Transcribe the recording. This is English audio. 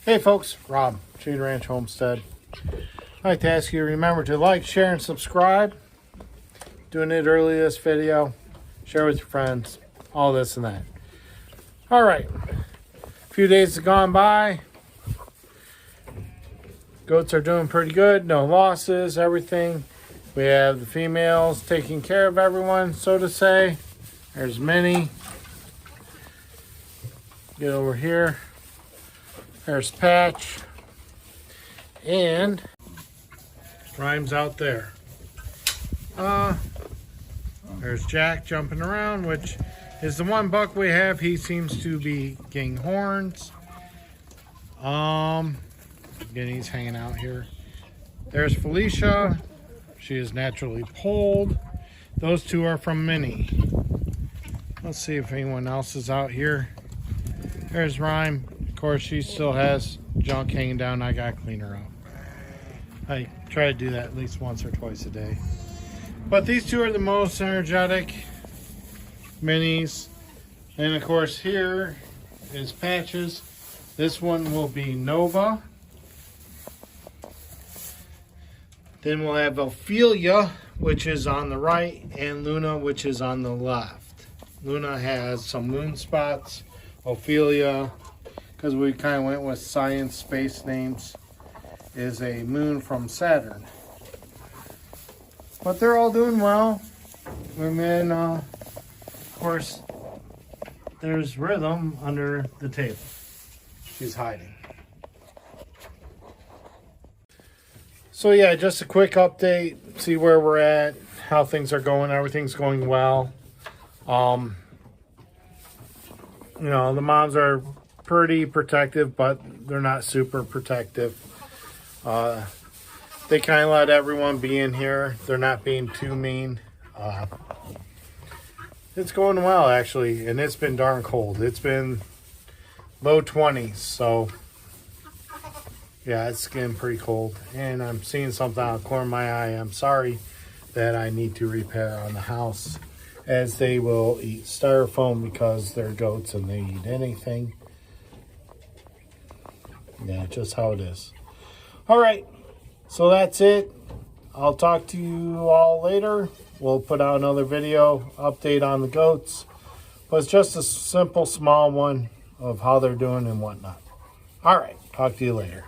Hey folks, Rob, Shade Ranch Homestead. I'd like to ask you to remember to like, share, and subscribe. Doing it early this video. Share with your friends. All this and that. Alright. A few days have gone by. Goats are doing pretty good. No losses, everything. We have the females taking care of everyone, so to say. There's Minnie. Get over here. There's Patch. And Rhyme's out there. There's Jack jumping around, which is the one buck we have. He seems to be getting horns. Again, he's hanging out here. There's Felicia. She is naturally polled. Those two are from Minnie. Let's see if anyone else is out here. There's Rhyme. Of course, she still has junk hanging down. I gotta clean her up. I try to do that at least once or twice a day. But these two are the most energetic minis. And of course, here is Patches. This one will be Nova. Then we'll have Ophelia, which is on the right, and Luna, which is on the left. Luna has some moon spots. Ophelia, because we kind of went with science space names, is a moon from Saturn. But they're all doing well. And then, of course, there's Rhythm under the table. She's hiding. So yeah, just a quick update. See where we're at, how things are going. Everything's going well. You know, the moms are pretty protective, but they're not super protective. They kind of let everyone be in here. They're not being too mean. It's going well, actually, and it's been darn cold. It's been low 20s, so yeah, it's getting pretty cold. And I'm seeing something out of the corner of my eye. I'm sorry that I need to repair on the house, as they will eat styrofoam because they're goats and they eat anything. Yeah, just how it is. All right, so that's it. I'll talk to you all later. We'll put out another video update on the goats, but it's just a simple, small one of how they're doing and whatnot. All right, talk to you later.